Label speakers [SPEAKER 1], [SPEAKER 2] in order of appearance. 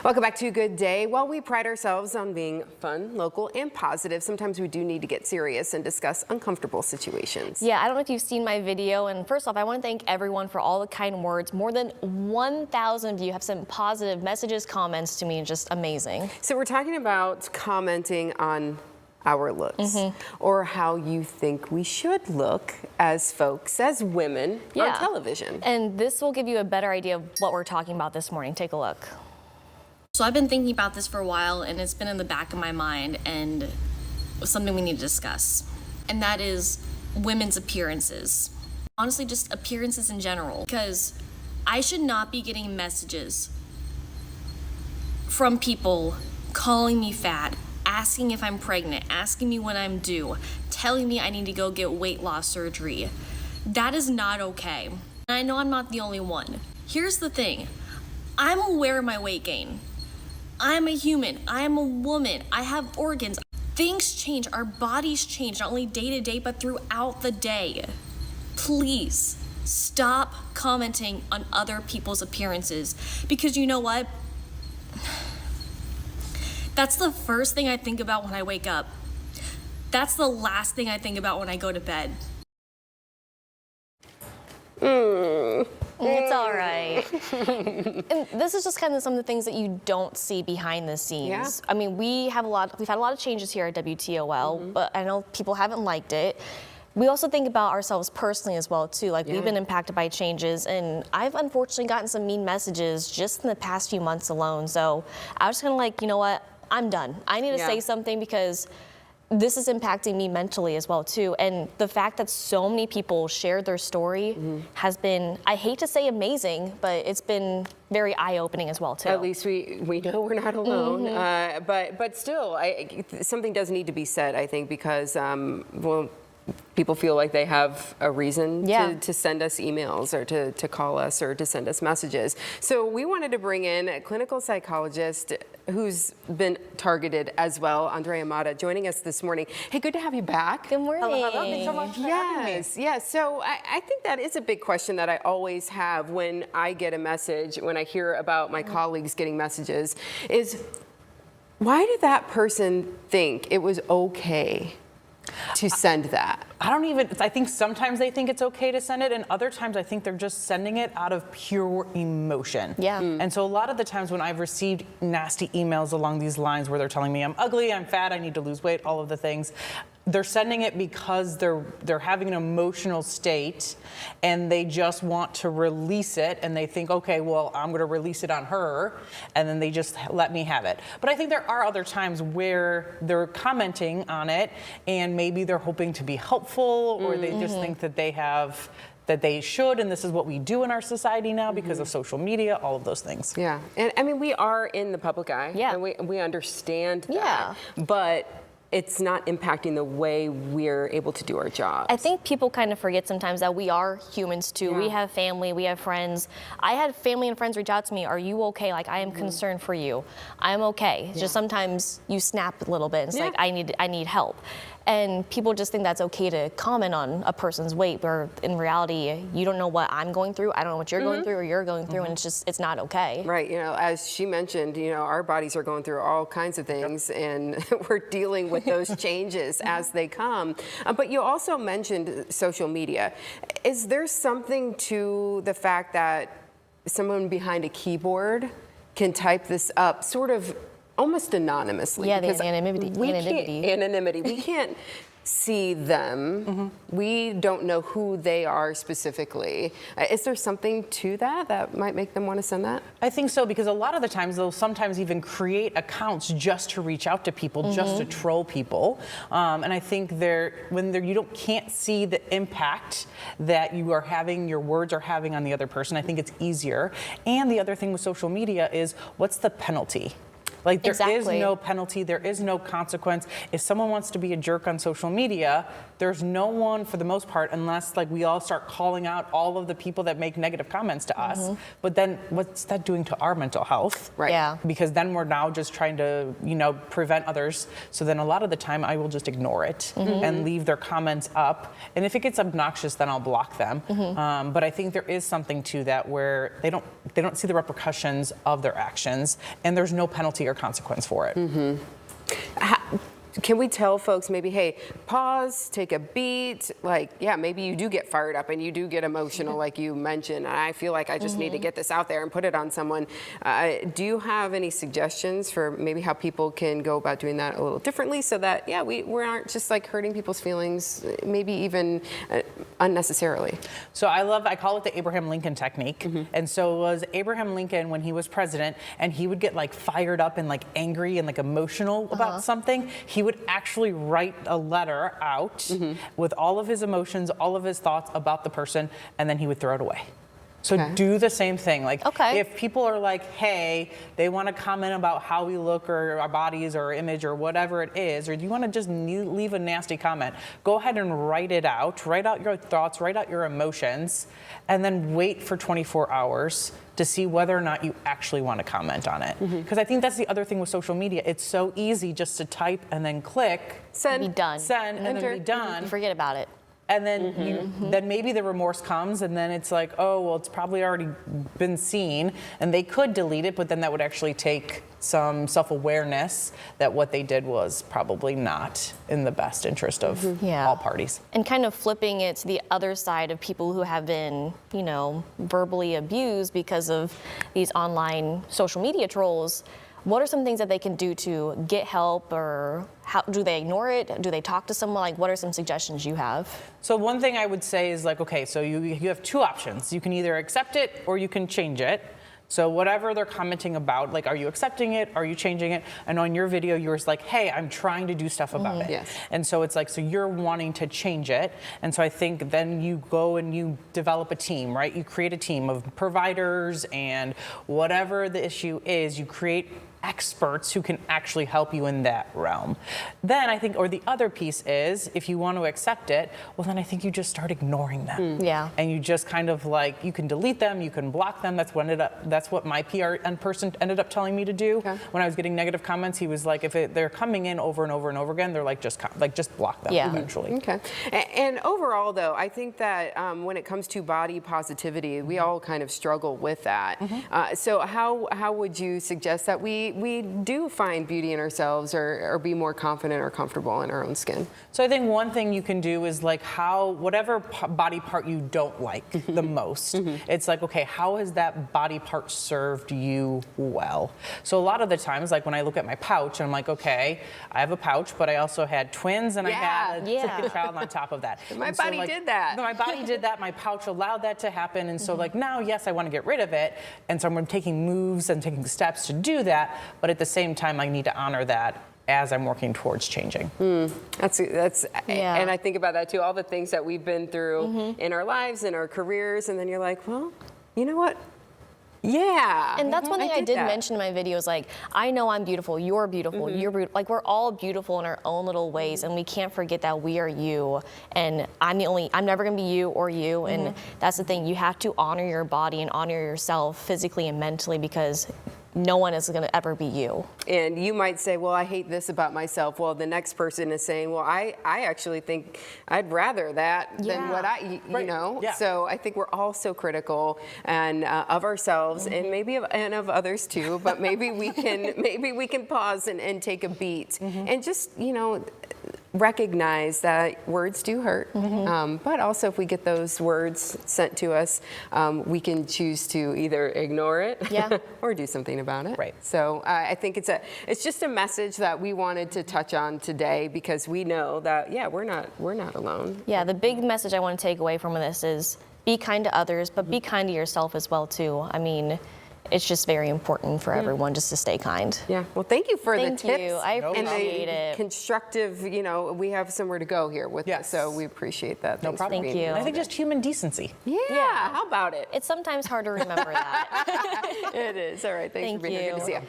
[SPEAKER 1] Welcome back to Good Day. While we pride ourselves on being fun, local, and positive, sometimes we do need to get serious and discuss uncomfortable situations.
[SPEAKER 2] Yeah, I don't know if you've seen my video, and first off, I want to thank everyone for all the kind words. More than 1,000 of you have sent positive messages, comments to me, just amazing.
[SPEAKER 1] So we're talking about commenting on our looks or how you think we should look as folks, as women on television.
[SPEAKER 2] And this will give you a better idea of what we're talking about this morning. Take a look.
[SPEAKER 3] So I've been thinking about this for a while, and it's been in the back of my mind, and something we need to discuss. And that is women's appearances. Honestly, just appearances in general. Because I should not be getting messages from people calling me fat, asking if I'm pregnant, asking me when I'm due, telling me I need to go get weight loss surgery. That is not okay. And I know I'm not the only one. Here's the thing. I'm aware of my weight gain. I'm a human. I am a woman. I have organs. Things change. Our bodies change, not only day to day, but throughout the day. Please stop commenting on other people's appearances, because you know what? That's the first thing I think about when I wake up. That's the last thing I think about when I go to bed.
[SPEAKER 2] It's all right. And this is just kind of some of the things that you don't see behind the scenes.
[SPEAKER 1] Yeah.
[SPEAKER 2] I mean, we've had a lot of changes here at WTOL, but I know people haven't liked it. We also think about ourselves personally as well, too. Like, we've been impacted by changes, and I've unfortunately gotten some mean messages just in the past few months alone. So I was kind of like, you know what? I'm done. I need to say something, because this is impacting me mentally as well, too. And the fact that so many people shared their story has been, I hate to say amazing, but it's been very eye-opening as well, too.
[SPEAKER 1] At least we know we're not alone. But still, something does need to be said, I think, because, well, people feel like they have a reason to send us emails or to call us or to send us messages. So we wanted to bring in a clinical psychologist who's been targeted as well, Andrea Mata, joining us this morning. Hey, good to have you back.
[SPEAKER 2] Good morning.
[SPEAKER 4] Hello. Thanks so much for having me.
[SPEAKER 1] Yes. So I think that is a big question that I always have when I get a message, when I hear about my colleagues getting messages, is why did that person think it was okay to send that?
[SPEAKER 4] I think sometimes they think it's okay to send it, and other times I think they're just sending it out of pure emotion.
[SPEAKER 2] Yeah.
[SPEAKER 4] And so a lot of the times when I've received nasty emails along these lines where they're telling me I'm ugly, I'm fat, I need to lose weight, all of the things, they're sending it because they're having an emotional state and they just want to release it, and they think, okay, well, I'm going to release it on her, and then they just let me have it. But I think there are other times where they're commenting on it and maybe they're hoping to be helpful, or they just think that they should, and this is what we do in our society now because of social media, all of those things.
[SPEAKER 1] Yeah, and I mean, we are in the public eye, and we understand that, but it's not impacting the way we're able to do our jobs.
[SPEAKER 2] I think people kind of forget sometimes that we are humans too. We have family, we have friends. I had family and friends reach out to me, are you okay? Like, I am concerned for you. I'm okay. It's just sometimes you snap a little bit. It's like, I need help. And people just think that's okay to comment on a person's weight, where in reality, you don't know what I'm going through, I don't know what you're going through or you're going through, and it's not okay.
[SPEAKER 1] Right, as she mentioned, our bodies are going through all kinds of things, and we're dealing with those changes as they come. But you also mentioned social media. Is there something to the fact that someone behind a keyboard can type this up sort of almost anonymously?
[SPEAKER 2] Yeah, the anonymity.
[SPEAKER 1] We can't see them. We don't know who they are specifically. Is there something to that might make them want to send that?
[SPEAKER 4] I think so, because a lot of the times they'll sometimes even create accounts just to reach out to people, just to troll people. And I think you can't see the impact that you are having, your words are having on the other person, I think it's easier. And the other thing with social media is, what's the penalty? Like there is
[SPEAKER 2] Exactly.
[SPEAKER 4] no penalty, there is no consequence. If someone wants to be a jerk on social media, there's no one for the most part, unless like we all start calling out all of the people that make negative comments to us. But then what's that doing to our mental health?
[SPEAKER 1] Right.
[SPEAKER 2] Yeah.
[SPEAKER 4] Because then we're now just trying to, prevent others. So then a lot of the time I will just ignore it and leave their comments up. And if it gets obnoxious, then I'll block them. But I think there is something to that where they don't see the repercussions of their actions, and there's no penalty or consequence for it.
[SPEAKER 1] Can we tell folks maybe, hey, pause, take a beat, like, yeah, maybe you do get fired up and you do get emotional like you mentioned, and I feel like I just need to get this out there and put it on someone. Do you have any suggestions for maybe how people can go about doing that a little differently so that, yeah, we aren't just like hurting people's feelings, maybe even unnecessarily?
[SPEAKER 4] So I call it the Abraham Lincoln technique. And so it was Abraham Lincoln when he was president, and he would get like fired up and like angry and like emotional about something. He would actually write a letter out with all of his emotions, all of his thoughts about the person, and then he would throw it away. So do the same thing. Like if people are like, hey, they want to comment about how we look or our bodies or our image or whatever it is, or you want to just leave a nasty comment, go ahead and write it out. Write out your thoughts, write out your emotions, and then wait for 24 hours to see whether or not you actually want to comment on it. Because I think that's the other thing with social media. It's so easy just to type and then click,
[SPEAKER 1] Send.
[SPEAKER 2] Be done.
[SPEAKER 4] send, and then be done.
[SPEAKER 2] You forget about it.
[SPEAKER 4] And then then maybe the remorse comes, and then it's like, oh, well, it's probably already been seen, and they could delete it, but then that would actually take some self-awareness that what they did was probably not in the best interest of all parties.
[SPEAKER 2] And kind of flipping it to the other side of people who have been, verbally abused because of these online social media trolls. What are some things that they can do to get help, or how do they ignore it? Do they talk to someone? Like, what are some suggestions you have?
[SPEAKER 4] So one thing I would say is like, okay, so you have two options. You can either accept it or you can change it. So whatever they're commenting about, like, are you accepting it? Are you changing it? And on your video, you were like, hey, I'm trying to do stuff about it.
[SPEAKER 1] Yes.
[SPEAKER 4] And so it's like, so you're wanting to change it. And so I think then you go and you develop a team, right? You create a team of providers, and whatever the issue is, you create experts who can actually help you in that realm. Then I think, or the other piece is, if you want to accept it, well, then I think you just start ignoring them.
[SPEAKER 2] Yeah.
[SPEAKER 4] And you just kind of like, you can delete them, you can block them. That's what my PR person ended up telling me to do. When I was getting negative comments, he was like, if they're coming in over and over and over again, they're like, just block them eventually.
[SPEAKER 1] Okay. And overall, though, I think that when it comes to body positivity, we all kind of struggle with that. So how would you suggest that we do find beauty in ourselves, or be more confident or comfortable in our own skin?
[SPEAKER 4] So I think one thing you can do is like whatever body part you don't like the most, it's like, okay, how has that body part served you well? So a lot of the times, like when I look at my pouch, I'm like, okay, I have a pouch, but I also had twins, and I had a second child on top of that.
[SPEAKER 1] My body did that.
[SPEAKER 4] No, my body did that. My pouch allowed that to happen. And so like now, yes, I want to get rid of it. And so I'm taking moves and taking steps to do that. But at the same time, I need to honor that as I'm working towards changing.
[SPEAKER 1] That's and I think about that too, all the things that we've been through in our lives, in our careers, and then you're like, well, you know what? Yeah.
[SPEAKER 2] And that's one thing I did
[SPEAKER 1] that.
[SPEAKER 2] mention in my videos, like, I know I'm beautiful, you're beautiful, you're beautiful. Like, we're all beautiful in our own little ways, and we can't forget that we are you, and I'm never gonna be you or you, and that's the thing, you have to honor your body and honor yourself physically and mentally, because no one is going to ever be you.
[SPEAKER 1] And you might say, well, I hate this about myself. Well, the next person is saying, well, I actually think I'd rather that than what you know.
[SPEAKER 4] Yeah.
[SPEAKER 1] So I think we're all so critical and of ourselves, and maybe of others too. But maybe we can pause and take a beat and just recognize that words do hurt. But also, if we get those words sent to us, we can choose to either ignore it or do something about it.
[SPEAKER 4] Right.
[SPEAKER 1] So I think it's just a message that we wanted to touch on today, because we know that we're not alone.
[SPEAKER 2] Yeah, the big message I want to take away from this is be kind to others, but be kind to yourself as well too. I mean, it's just very important for everyone just to stay kind.
[SPEAKER 1] Yeah. Well, thank you for the tips.
[SPEAKER 2] Thank you. I
[SPEAKER 1] and
[SPEAKER 2] appreciate
[SPEAKER 1] the
[SPEAKER 2] it.
[SPEAKER 1] constructive. We have somewhere to go here with this, so we appreciate that.
[SPEAKER 4] No
[SPEAKER 1] Thanks for
[SPEAKER 4] problem.
[SPEAKER 1] being
[SPEAKER 2] Thank you.
[SPEAKER 1] here
[SPEAKER 4] I think
[SPEAKER 1] today.
[SPEAKER 4] just human decency.
[SPEAKER 1] Yeah. How about it?
[SPEAKER 2] It's sometimes hard to remember that.
[SPEAKER 1] It is. All right. Thanks
[SPEAKER 2] Thank
[SPEAKER 1] for being here. Good to
[SPEAKER 2] you.
[SPEAKER 1] see you.